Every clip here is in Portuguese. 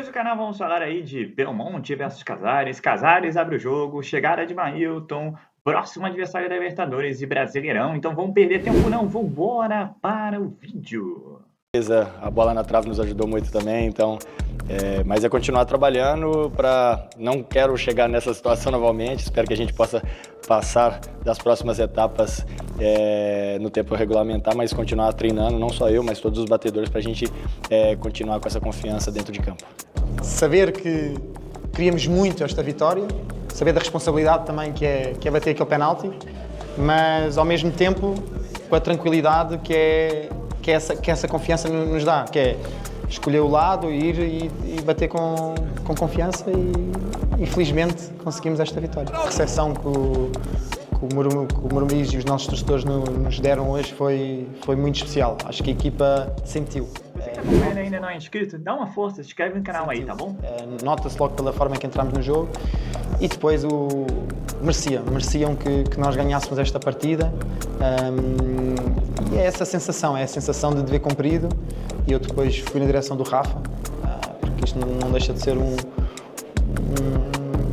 Hoje no canal vamos falar aí de Belmonte versus Casares. Casares abre o jogo, chegada de Mailton, próximo adversário da Libertadores e Brasileirão. Então vamos perder tempo não, vambora para o vídeo. A bola na trave nos ajudou muito também, então, mas é continuar trabalhando para não quero chegar nessa situação novamente. Espero que a gente possa passar das próximas etapas no tempo regulamentar, mas continuar treinando, não só eu, mas todos os batedores, para a gente continuar com essa confiança dentro de campo. Saber que queríamos muito esta vitória, saber da responsabilidade também que é bater aquele penalti, mas ao mesmo tempo com a tranquilidade que essa confiança nos dá, que é escolher o lado, ir e bater com confiança e felizmente conseguimos esta vitória. A recepção que o Morumbi e os nossos torcedores nos deram hoje foi muito especial. Acho que a equipa sentiu. Você que acompanha ainda não é inscrito, dá uma força, se inscreve no canal aí, tá bom? Nota-se logo pela forma que entramos no jogo e depois mereciam que nós ganhássemos esta partida. E é essa sensação, é a sensação de dever cumprido. E eu depois fui na direção do Rafa, porque isto não deixa de ser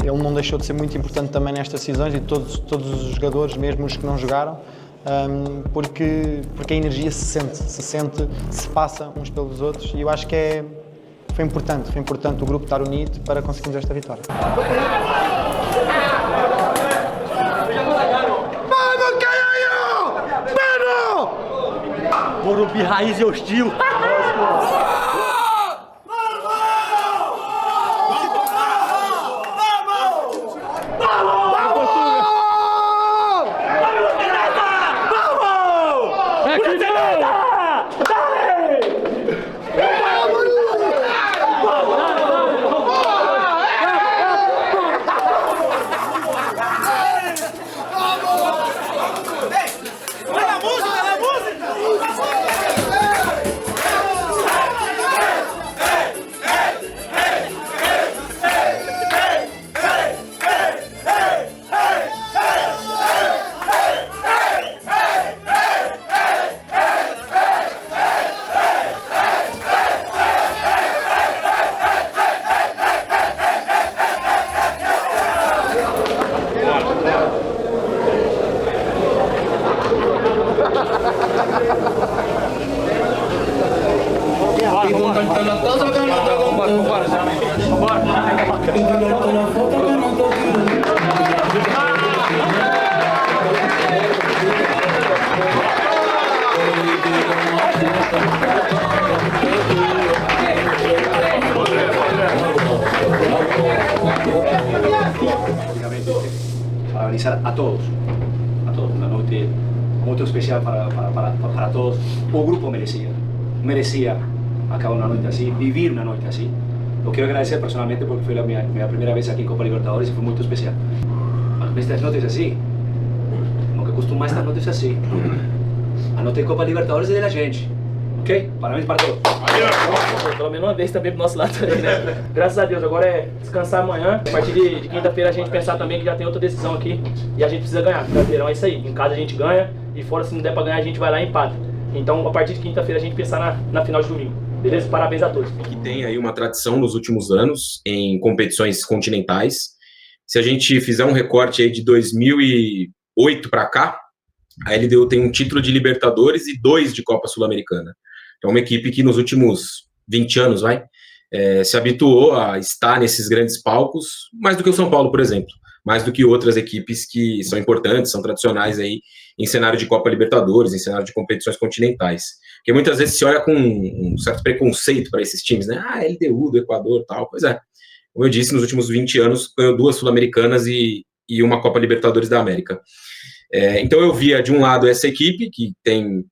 ele não deixou de ser muito importante também nestas decisões e todos os jogadores, mesmo os que não jogaram, porque a energia se sente, se passa uns pelos outros e eu acho que foi importante o grupo estar unido para conseguirmos esta vitória. Morumbi raiz e hostil. Parabenizar a todos, una noche muy especial para todos. O grupo merecía acabar una noche así, vivir una noche así. Lo quiero agradecer personalmente porque fue mi primera vez aquí en Copa Libertadores y fue muy especial. Estas noches así, como que costuma estas noches así, a noite de Copa Libertadores é da gente. Ok? Parabéns para todos. Pelo menos uma vez também pro nosso lado, né? Graças a Deus, agora é descansar amanhã. A partir de quinta-feira a gente pensar também que já tem outra decisão aqui e a gente precisa ganhar. Brasileirão é isso aí. Em casa a gente ganha e fora, se não der pra ganhar, a gente vai lá e empata. Então, a partir de quinta-feira a gente pensar na final de domingo. Beleza? Parabéns a todos. Que tem aí uma tradição nos últimos anos em competições continentais. Se a gente fizer um recorte aí de 2008 para cá, a LDU tem um título de Libertadores e 2 de Copa Sul-Americana. É uma equipe que nos últimos 20 anos se habituou a estar nesses grandes palcos, mais do que o São Paulo, por exemplo, mais do que outras equipes que são importantes, são tradicionais aí em cenário de Copa Libertadores, em cenário de competições continentais. Porque muitas vezes se olha com um certo preconceito para esses times, né? LDU do Equador, tal. Pois é, como eu disse, nos últimos 20 anos ganhou 2 Sul-Americanas e uma Copa Libertadores da América. Então eu via de um lado essa equipe que tem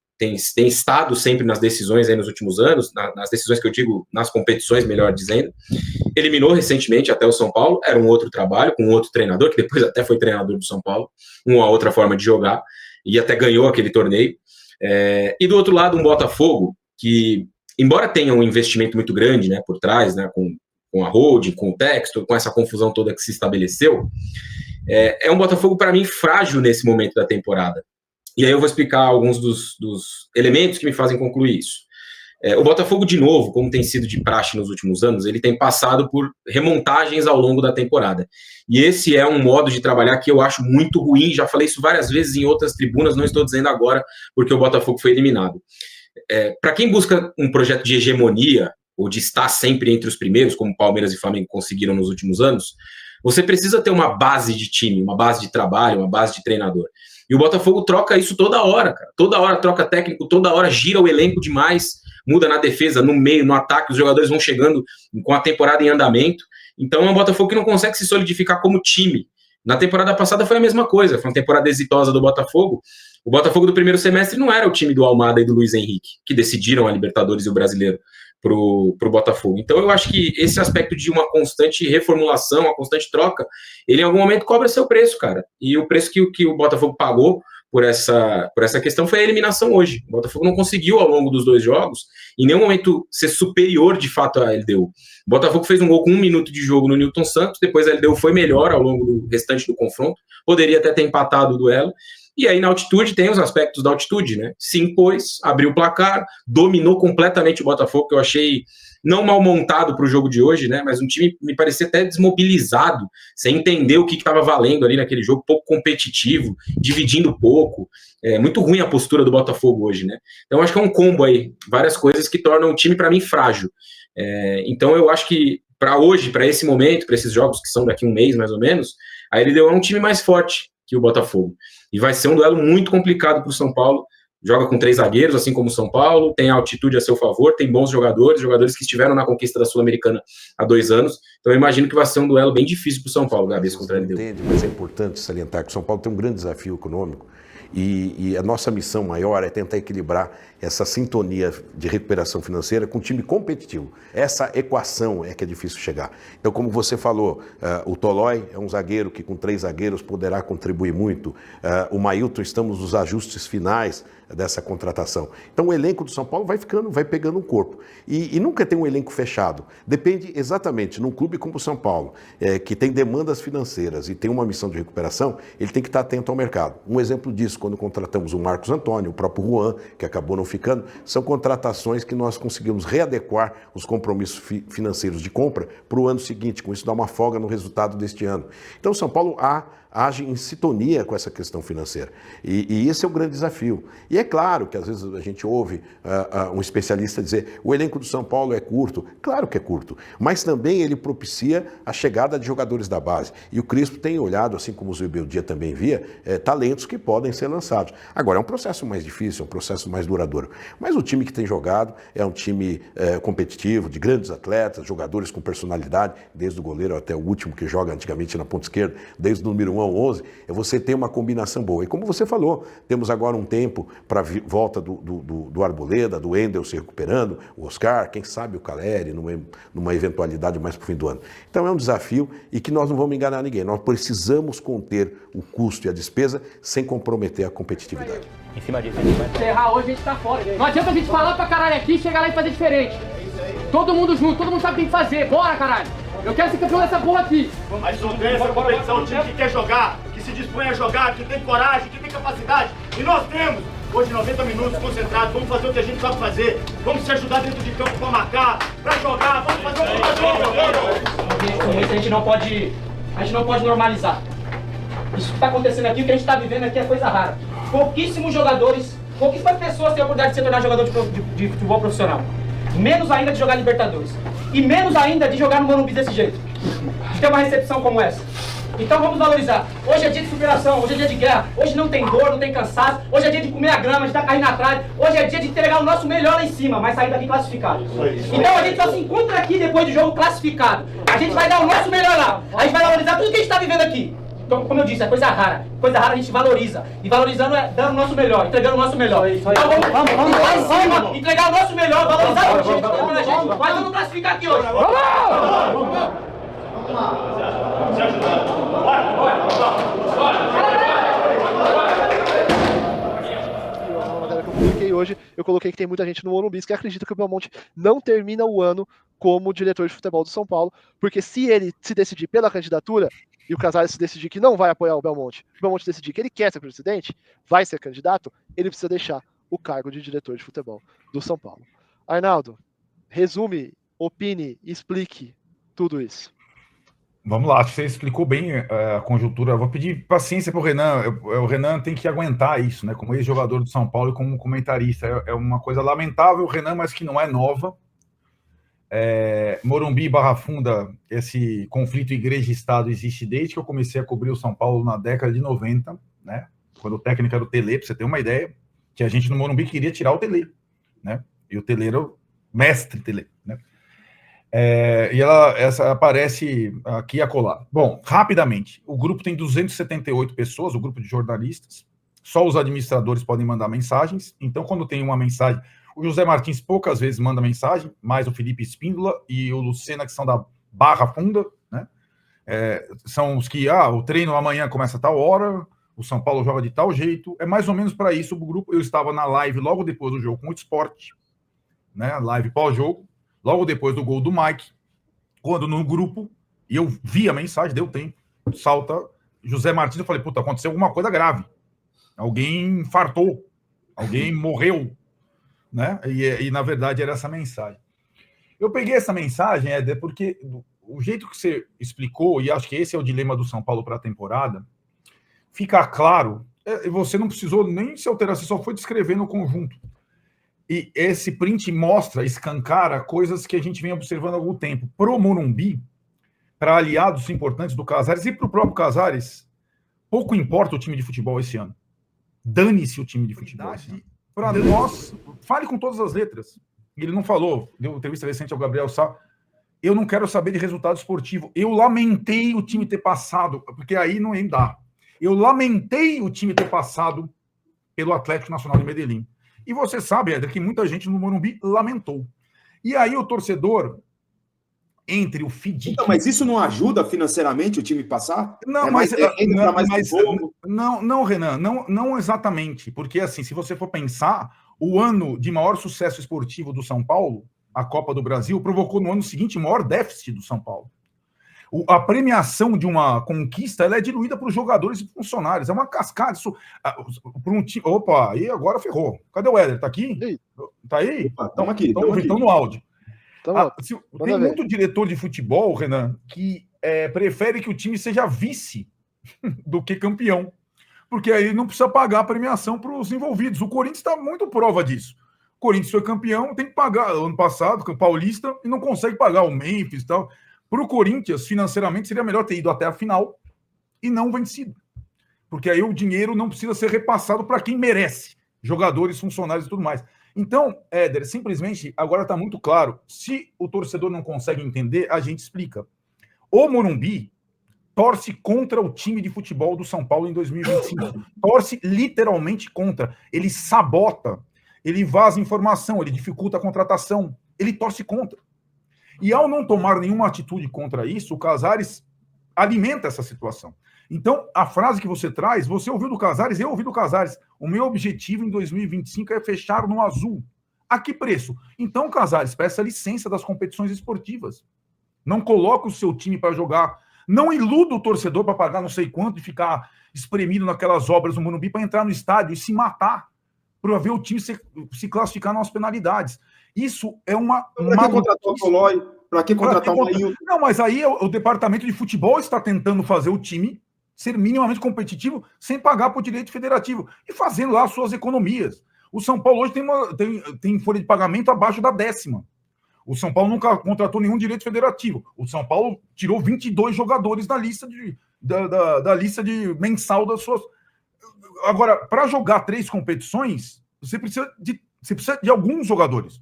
estado sempre nas decisões aí nos últimos anos, nas decisões que eu digo, nas competições, melhor dizendo. Eliminou recentemente até o São Paulo, era um outro trabalho, com outro treinador, que depois até foi treinador do São Paulo, uma outra forma de jogar, e até ganhou aquele torneio. E do outro lado, um Botafogo, que, embora tenha um investimento muito grande, né, por trás, né, com a holding, com o Textor, com essa confusão toda que se estabeleceu, é um Botafogo, para mim, frágil nesse momento da temporada. E aí eu vou explicar alguns dos elementos que me fazem concluir isso. O Botafogo, de novo, como tem sido de praxe nos últimos anos, ele tem passado por remontagens ao longo da temporada. E esse é um modo de trabalhar que eu acho muito ruim, já falei isso várias vezes em outras tribunas, não estou dizendo agora porque o Botafogo foi eliminado. Para quem busca um projeto de hegemonia, ou de estar sempre entre os primeiros, como Palmeiras e Flamengo conseguiram nos últimos anos, você precisa ter uma base de time, uma base de trabalho, uma base de treinador. E o Botafogo troca isso toda hora, cara. Toda hora troca técnico, toda hora gira o elenco demais, muda na defesa, no meio, no ataque, os jogadores vão chegando com a temporada em andamento. Então é um Botafogo que não consegue se solidificar como time. Na temporada passada foi a mesma coisa, foi uma temporada exitosa do Botafogo. O Botafogo do primeiro semestre não era o time do Almada e do Luiz Henrique, que decidiram a Libertadores e o Brasileiro pro Botafogo. Então eu acho que esse aspecto de uma constante reformulação, uma constante troca, ele em algum momento cobra seu preço, cara. E o preço que o Botafogo pagou por essa questão foi a eliminação hoje. O Botafogo não conseguiu, ao longo dos 2 jogos, em nenhum momento ser superior de fato à LDU. O Botafogo fez um gol com 1 minuto de jogo no Newton Santos, depois a LDU foi melhor ao longo do restante do confronto, poderia até ter empatado o duelo. E aí na altitude tem os aspectos da altitude, né? Se impôs, abriu o placar, dominou completamente o Botafogo, que eu achei não mal montado para o jogo de hoje, né? Mas um time me parecia até desmobilizado, sem entender o que estava valendo ali naquele jogo, pouco competitivo, dividindo pouco. É muito ruim a postura do Botafogo hoje, né? Então acho que é um combo aí, várias coisas que tornam o time, para mim, frágil. Então eu acho que para hoje, para esse momento, para esses jogos que são daqui a um mês mais ou menos, a LDU é um time mais forte que o Botafogo. E vai ser um duelo muito complicado para o São Paulo. Joga com 3 zagueiros, assim como o São Paulo, tem a altitude a seu favor, tem bons jogadores que estiveram na conquista da Sul-Americana há 2 anos. Então eu imagino que vai ser um duelo bem difícil para o São Paulo, Gabi, contra a LDU. Entende, mas é importante salientar que o São Paulo tem um grande desafio econômico e a nossa missão maior é tentar equilibrar essa sintonia de recuperação financeira com um time competitivo. Essa equação é que é difícil chegar. Então, como você falou, o Tolói é um zagueiro que com 3 zagueiros poderá contribuir muito. O Mailton, estamos nos ajustes finais dessa contratação. Então o elenco do São Paulo vai pegando um corpo. E nunca tem um elenco fechado. Depende exatamente, num clube como o São Paulo, que tem demandas financeiras e tem uma missão de recuperação, ele tem que estar atento ao mercado. Um exemplo disso, quando contratamos o Marcos Antônio, o próprio Juan, que acabou não ficando, são contratações que nós conseguimos readequar os compromissos financeiros de compra para o ano seguinte, com isso dá uma folga no resultado deste ano. Então o São Paulo age em sintonia com essa questão financeira. E esse é o grande desafio. E é claro que às vezes a gente ouve um especialista dizer o elenco do São Paulo é curto. Claro que é curto, mas também ele propicia a chegada de jogadores da base. E o Crispo tem olhado, assim como o Zubeldia também via, talentos que podem ser lançados. Agora, é um processo mais difícil, é um processo mais duradouro. Mas o time que tem jogado é um time competitivo, de grandes atletas, jogadores com personalidade, desde o goleiro até o último que joga antigamente na ponta esquerda, desde o número 1 ao 11, você tem uma combinação boa. E como você falou, temos agora um tempo para volta do Arboleda, do Endel se recuperando, o Oscar, quem sabe o Caleri, numa eventualidade mais para o fim do ano. Então é um desafio e que nós não vamos enganar ninguém. Nós precisamos conter o custo e a despesa sem comprometer a competitividade. Em cima disso, a gente vai errar hoje, a gente tá fora. Não adianta a gente falar pra caralho aqui e chegar lá e fazer diferente. Todo mundo junto, todo mundo sabe o que tem que fazer. Bora, caralho! Eu quero ser campeão dessa porra aqui. Mas não tem essa competição, o time que quer jogar, que se dispõe a jogar, que tem coragem, que tem capacidade. E nós temos. Hoje, 90 minutos concentrados, vamos fazer o que a gente sabe fazer. Vamos se ajudar dentro de campo pra marcar, pra jogar, vamos fazer o que fazer. A gente não pode normalizar. Isso que tá acontecendo aqui, o que a gente tá vivendo aqui é coisa rara. Pouquíssimos jogadores, pouquíssimas pessoas têm a oportunidade de se tornar jogador de futebol profissional. Menos ainda de jogar Libertadores. E menos ainda de jogar no Morumbi desse jeito. De ter uma recepção como essa. Então vamos valorizar. Hoje é dia de superação, hoje é dia de guerra. Hoje não tem dor, não tem cansaço. Hoje é dia de comer a grama, de estar caindo atrás. Hoje é dia de entregar o nosso melhor lá em cima, mas sair daqui classificado. Então a gente só se encontra aqui depois do jogo classificado. A gente vai dar o nosso melhor lá. A gente vai valorizar tudo que a gente está vivendo aqui. Então, como eu disse, é coisa rara. Coisa rara a gente valoriza. E valorizando é dando o nosso melhor, entregando o nosso melhor. Então vamos entregar o nosso melhor, valorizar o time que tá jogando a gente. Mas vamos classificar aqui hoje. Vamos! Se ajudando. Bora! Que eu publiquei hoje, eu coloquei que tem muita gente no Morumbi que acredita que o Belmonte não termina o ano como diretor de futebol do São Paulo, porque se ele se decidir pela candidatura e o Casares se decidir que não vai apoiar o Belmonte decidir que ele quer ser presidente, vai ser candidato, ele precisa deixar o cargo de diretor de futebol do São Paulo. Arnaldo, resume, opine, explique tudo isso. Vamos lá, acho que você explicou bem a conjuntura. Eu vou pedir paciência para o Renan. O Renan tem que aguentar isso, né? Como ex-jogador do São Paulo e como comentarista. É uma coisa lamentável, Renan, mas que não é nova. Morumbi e Barra Funda, esse conflito igreja-estado existe desde que eu comecei a cobrir o São Paulo na década de 90, né? Quando o técnico era o Tele, para você ter uma ideia, que a gente no Morumbi queria tirar o Tele, né? E o Tele era o mestre Tele, né? E essa aparece aqui e acolá. Bom, rapidamente, o grupo tem 278 pessoas, o grupo de jornalistas, só os administradores podem mandar mensagens, então quando tem uma mensagem, o José Martins poucas vezes manda mensagem, mais o Felipe Espíndola e o Lucena, que são da Barra Funda, né? São os que, o treino amanhã começa a tal hora, o São Paulo joga de tal jeito, é mais ou menos para isso o grupo. Eu estava na live logo depois do jogo com o Sport, né? Live pós-jogo, logo depois do gol do Mike, quando no grupo, e eu vi a mensagem, deu tempo, salta José Martins, eu falei, puta, aconteceu alguma coisa grave. Alguém infartou, alguém morreu, né? E na verdade era essa mensagem. Eu peguei essa mensagem, Éder, porque o jeito que você explicou, e acho que esse é o dilema do São Paulo para a temporada, fica claro, você não precisou nem se alterar, você só foi descrevendo o conjunto. E esse print mostra, escancara coisas que a gente vem observando há algum tempo. Pro Morumbi, para aliados importantes do Casares e para o próprio Casares, pouco importa o time de futebol esse ano. Dane-se o time de futebol esse ano. Para nós, fale com todas as letras. Ele não falou, deu uma entrevista recente ao Gabriel Sá, eu não quero saber de resultado esportivo. Eu lamentei o time ter passado, porque aí não dá. Eu lamentei o time ter passado pelo Atlético Nacional de Medellín. E você sabe, Éder, que muita gente no Morumbi lamentou. E aí o torcedor, entre o FIDIC... Então, mas isso não ajuda financeiramente o time passar? Não, não, Renan, não exatamente. Porque, assim, se você for pensar, o ano de maior sucesso esportivo do São Paulo, a Copa do Brasil, provocou no ano seguinte o maior déficit do São Paulo. A premiação de uma conquista ela é diluída para os jogadores e funcionários. É uma cascata. Isso, para um time... Opa, aí agora ferrou. Cadê o Éder? Tá aqui? Tá aí? Estamos aqui. Estão no áudio. Tem muito diretor de futebol, Renan, que prefere que o time seja vice do que campeão. Porque aí não precisa pagar a premiação para os envolvidos. O Corinthians está muito prova disso. O Corinthians foi campeão, tem que pagar ano passado, o Paulista, e não consegue pagar o Memphis e tal. Para o Corinthians, financeiramente, seria melhor ter ido até a final e não vencido. Porque aí o dinheiro não precisa ser repassado para quem merece, jogadores, funcionários e tudo mais. Então, Éder, simplesmente, agora está muito claro, se o torcedor não consegue entender, a gente explica. O Morumbi torce contra o time de futebol do São Paulo em 2025. Torce literalmente contra. Ele sabota, ele vaza informação, ele dificulta a contratação, ele torce contra. E ao não tomar nenhuma atitude contra isso, o Casares alimenta essa situação. Então, a frase que você traz, você ouviu do Casares, eu ouvi do Casares. O meu objetivo em 2025 é fechar no azul. A que preço? Então, Casares, peça licença das competições esportivas. Não coloque o seu time para jogar. Não iluda o torcedor para pagar não sei quanto e ficar espremido naquelas obras do Morumbi para entrar no estádio e se matar para ver o time se classificar nas penalidades. Isso é uma... Para que contratar o Tolói? Para que contratar o Marinho? Não, mas aí o departamento de futebol está tentando fazer o time ser minimamente competitivo sem pagar por direito federativo e fazendo lá as suas economias. O São Paulo hoje tem folha de pagamento abaixo da 10ª. O São Paulo nunca contratou nenhum direito federativo. O São Paulo tirou 22 jogadores da lista da lista de mensal das suas... Agora, para jogar 3 competições, você precisa de alguns jogadores.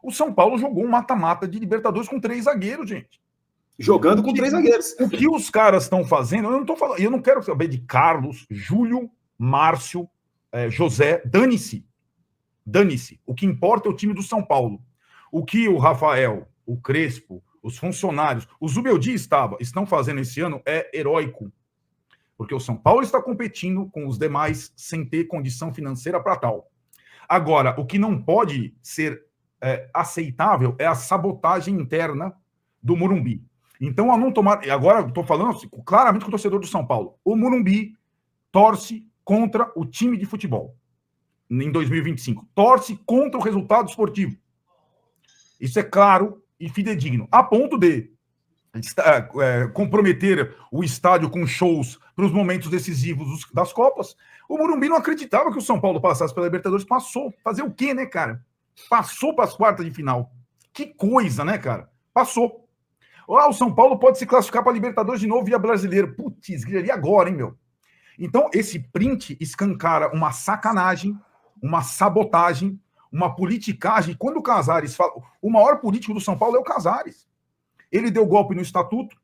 O São Paulo jogou um mata-mata de Libertadores com 3 zagueiros, gente. Jogando com 3 zagueiros. O que os caras estão fazendo, eu não quero saber de Carlos, Júlio, Márcio, José, dane-se. Dane-se. O que importa é o time do São Paulo. O que o Rafael, o Crespo, os funcionários, o Zubeldia estão fazendo esse ano é heróico. Porque o São Paulo está competindo com os demais sem ter condição financeira para tal. Agora, o que não pode ser aceitável é a sabotagem interna do Morumbi. Então, a não tomar... Agora, estou falando claramente com o torcedor do São Paulo. O Morumbi torce contra o time de futebol em 2025. Torce contra o resultado esportivo. Isso é claro e fidedigno. A ponto de comprometer o estádio com shows para os momentos decisivos das Copas. O Morumbi não acreditava que o São Paulo passasse pela Libertadores. Passou. Fazer o quê, né, cara? Passou para as quartas de final. Que coisa, né, cara? Passou. O São Paulo pode se classificar para a Libertadores de novo via brasileiro. Putz, e agora, hein, meu? Então, esse print escancara uma sacanagem, uma sabotagem, uma politicagem. Quando o Casares fala... O maior político do São Paulo é o Casares. Ele deu golpe no estatuto,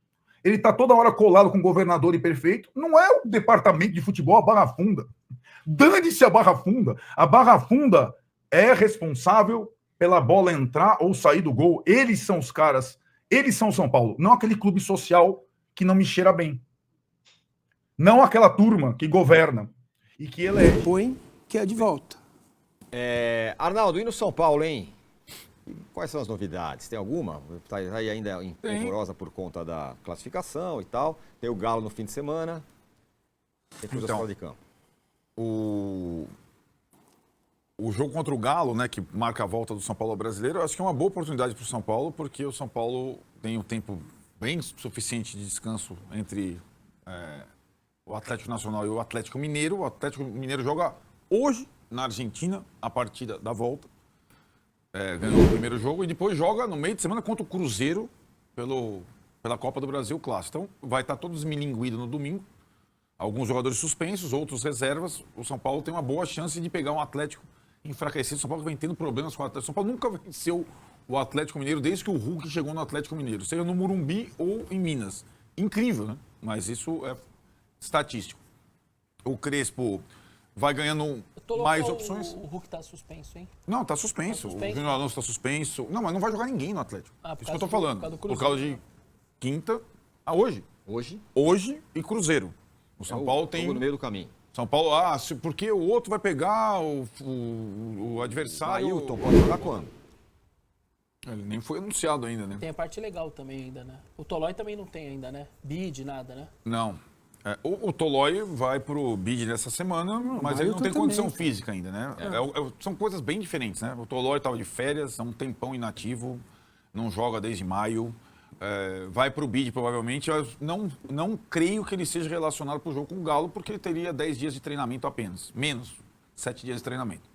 ele está toda hora colado com o governador e prefeito. Não é o departamento de futebol, a Barra Funda. Dane-se a Barra Funda. A Barra Funda é responsável pela bola entrar ou sair do gol. Eles são os caras, eles são São Paulo. Não aquele clube social que não me cheira bem. Não aquela turma que governa e que elege. Põe que é de volta. Arnaldo, e no São Paulo, hein? Quais são as novidades? Tem alguma? Está aí ainda empolvorosa por conta da classificação e tal. Tem o Galo no fim de semana. Tem coisa fora de campo. O jogo contra o Galo, né, que marca a volta do São Paulo ao brasileiro, eu acho que é uma boa oportunidade para o São Paulo, porque o São Paulo tem um tempo bem suficiente de descanso entre o Atlético Nacional e o Atlético Mineiro. O Atlético Mineiro joga hoje na Argentina a partida da volta. Ganhou o primeiro jogo e depois joga no meio de semana contra o Cruzeiro pela Copa do Brasil Clássico. Então vai estar todo desmilinguido no domingo. Alguns jogadores suspensos, outros reservas. O São Paulo tem uma boa chance de pegar um Atlético enfraquecido. O São Paulo vem tendo problemas com o Atlético. O São Paulo nunca venceu o Atlético Mineiro desde que o Hulk chegou no Atlético Mineiro, seja no Morumbi ou em Minas. Incrível, né? Mas isso é estatístico. O Crespo vai ganhando mais opções. O Hulk tá suspenso, hein? Não, tá suspenso. O Júnior Alonso tá suspenso. Não, mas não vai jogar ninguém no Atlético. Isso que eu tô falando. Por causa de quinta a hoje. Hoje e Cruzeiro. O São Paulo tem... no meio do caminho. São Paulo, porque o outro vai pegar o adversário... O Ailton pode jogar quando? Ele nem foi anunciado ainda, né? Tem a parte legal também ainda, né? O Tolói também não tem ainda, né? Bid, nada, né? Não. O Tolói vai pro bid nessa semana, mas ele não tem condição física ainda, né? São coisas bem diferentes, né? O Tolói estava de férias, há um tempão inativo, não joga desde maio, vai pro bid provavelmente. Eu não creio que ele seja relacionado pro jogo com o Galo, porque ele teria 10 dias de treinamento apenas, menos 7 dias de treinamento.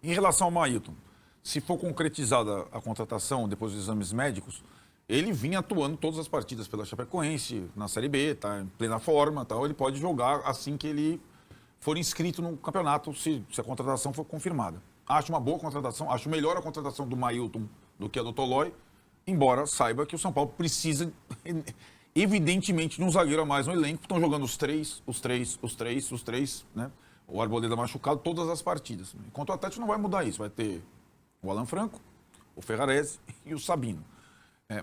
Em relação ao Mailton, se for concretizada a contratação depois dos exames médicos, ele vinha atuando todas as partidas pela Chapecoense, na Série B, tá em plena forma, tal. Ele pode jogar assim que ele for inscrito no campeonato, se a contratação for confirmada. Acho uma boa contratação, acho melhor a contratação do Mailton do que a do Tolói, embora saiba que o São Paulo precisa, evidentemente, de um zagueiro a mais no elenco. Estão jogando os três, né? O Arboleda machucado todas as partidas. Enquanto o Atlético não vai mudar isso, vai ter o Alan Franco, o Ferrarese e o Sabino.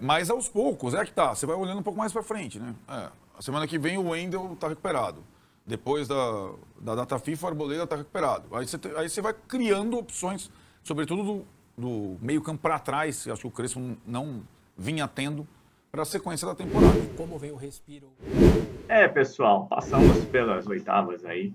Mas aos poucos, você vai olhando um pouco mais para frente, né? A semana que vem o Wendel está recuperado. Depois da data FIFA, o Arboleda está recuperado. Aí você vai criando opções, sobretudo do meio campo para trás, que acho que o Crespo não vinha tendo, para a sequência da temporada. Como vem o respiro? Pessoal, passamos pelas oitavas aí,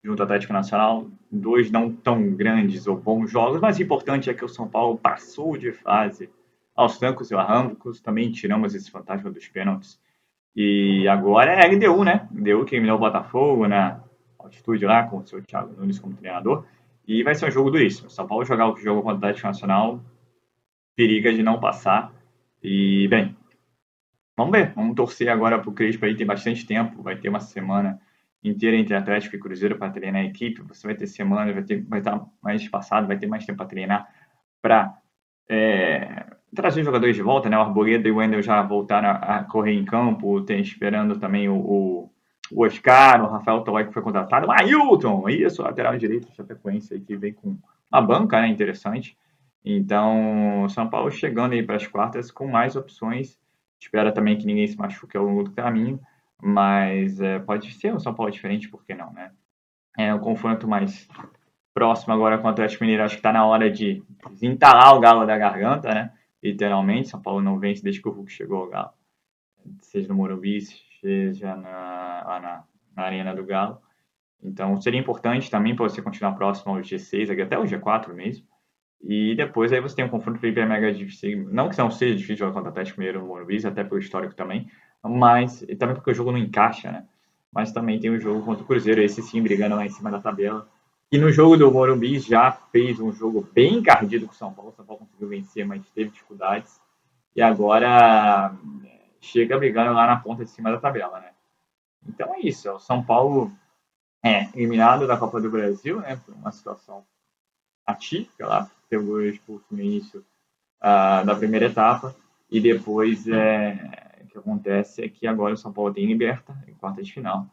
junto ao Atlético Nacional. 2 não tão grandes ou bons jogos, mas o importante é que o São Paulo passou de fase aos trancos e arrancos, também tiramos esse fantasma dos pênaltis. E agora é a LDU, né? LDU que eliminou o Botafogo na altitude lá, com o seu Thiago Nunes como treinador. E vai ser um jogo duríssimo. São Paulo jogar o jogo contra o Atlético Nacional, periga de não passar. E, bem, vamos ver. Vamos torcer agora pro Crespo aí, tem bastante tempo. Vai ter uma semana inteira entre Atlético e Cruzeiro para treinar a equipe. Você vai ter semana, vai estar mais espaçado, vai ter mais tempo para treinar, para trazer os jogadores de volta, né? O Arboleda e o Wendel já voltaram a correr em campo, tem esperando também o Oscar, o Rafael Tolói que foi contratado, o Ailton, isso, lateral direito, Chapecoense aí que vem com uma banca, né? Interessante. Então, o São Paulo chegando aí para as quartas com mais opções. Espera também que ninguém se machuque ao longo do caminho, mas pode ser um São Paulo diferente, por que não, né? Um confronto mais próximo agora com o Atlético Mineiro, acho que está na hora de entalar o galo da garganta, né? Literalmente, São Paulo não vence desde que o Hulk chegou ao Galo, seja no Morumbi, seja na Arena do Galo. Então, seria importante também para você continuar próximo ao G6, até o G4 mesmo. E depois aí você tem um confronto hiper mega difícil. Não que não seja difícil jogar contra o Atlético Mineiro no Morumbi, até pelo histórico também. Mas e também porque o jogo não encaixa, né? Mas também tem o jogo contra o Cruzeiro, esse sim brigando lá em cima da tabela. E no jogo do Morumbi já fez um jogo bem encardido com o São Paulo. O São Paulo conseguiu vencer, mas teve dificuldades. E agora chega brigando lá na ponta de cima da tabela, né? Então é isso. O São Paulo eliminado da Copa do Brasil, né? Por uma situação atípica lá, pegou expulso no início da primeira etapa. E depois o que acontece é que agora o São Paulo tem Liberta em quarta de final.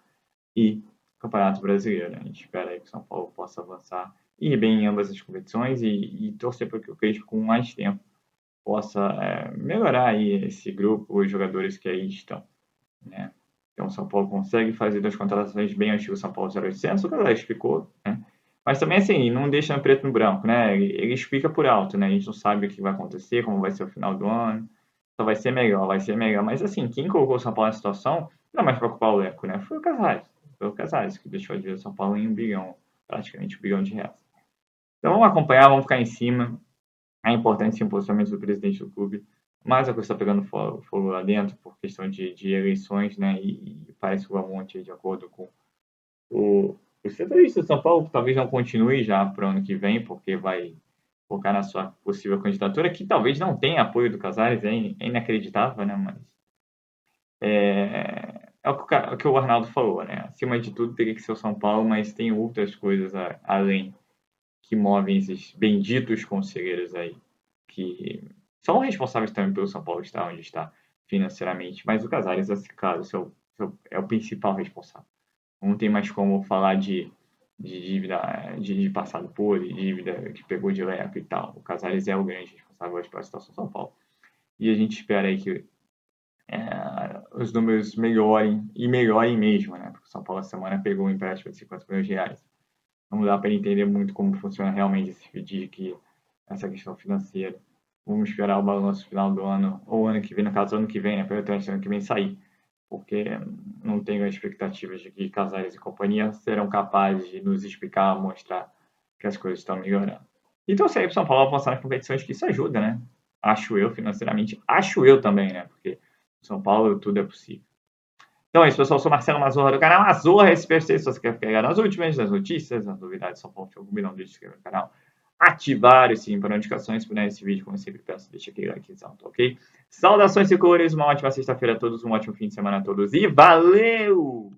E Campeonato Brasileiro, né? A gente espera aí que o São Paulo possa avançar e ir bem em ambas as competições e torcer para que o Crespo, com mais tempo, possa melhorar aí esse grupo, os jogadores que aí estão, né? Então o São Paulo consegue fazer 2 contratações bem antigas, São Paulo 0800, o que ela explicou, né? Mas também assim, não deixa no preto no branco, né? Ele explica por alto, né? A gente não sabe o que vai acontecer, como vai ser o final do ano. Só vai ser melhor. Mas assim, quem colocou o São Paulo na situação, não é mais para ocupar o Leco, né? Foi o Casares. Foi o Casares que deixou de ver o São Paulo em 1 bilhão, praticamente 1 bilhão de reais. Então vamos acompanhar, vamos ficar em cima. É importante sim o posicionamento do presidente do clube, mas a coisa está pegando fogo lá dentro por questão de eleições, né? E parece que o Amonte, de acordo com o setorista do São Paulo, talvez não continue já para o ano que vem, porque vai focar na sua possível candidatura, que talvez não tenha apoio do Casares, é inacreditável, né? Mas é o que o Arnaldo falou, né? Acima de tudo teria que ser o São Paulo, mas tem outras coisas além que movem esses benditos conselheiros aí, que são responsáveis também pelo São Paulo estar onde está financeiramente, mas o Casares, claro, é o principal responsável. Não tem mais como falar de dívida, de passado podre, de dívida que pegou de Leco e tal. O Casares é o grande responsável pela situação do São Paulo. E a gente espera aí que os números melhorem, e melhorem mesmo, né? Porque o São Paulo, essa semana, pegou um empréstimo de 50 milhões de reais. Não dá para entender muito como funciona realmente esse FDIC, essa questão financeira. Vamos esperar o balanço final do ano, ou ano que vem, no caso, ano que vem, né? Pelo menos ano que vem sair. Porque não tenho expectativas de que Casares e companhia serão capazes de nos explicar, mostrar que as coisas estão melhorando. Então, se aí para o São Paulo avançar nas competições, que isso ajuda, né? Acho eu, financeiramente. Acho eu também, né? Porque no São Paulo tudo é possível. Então é isso, pessoal. Eu sou Marcelo Mazorra do canal Mazorra SPFC. Se você quer pegar nas últimas, nas notícias, nas novidades de São Paulo, não deixe de se inscrever no canal. Ativar o sininho para notificações por esse vídeo, como eu sempre peço, deixa aquele likezão, tá ok? Saudações e cores, uma ótima sexta-feira a todos, um ótimo fim de semana a todos e valeu!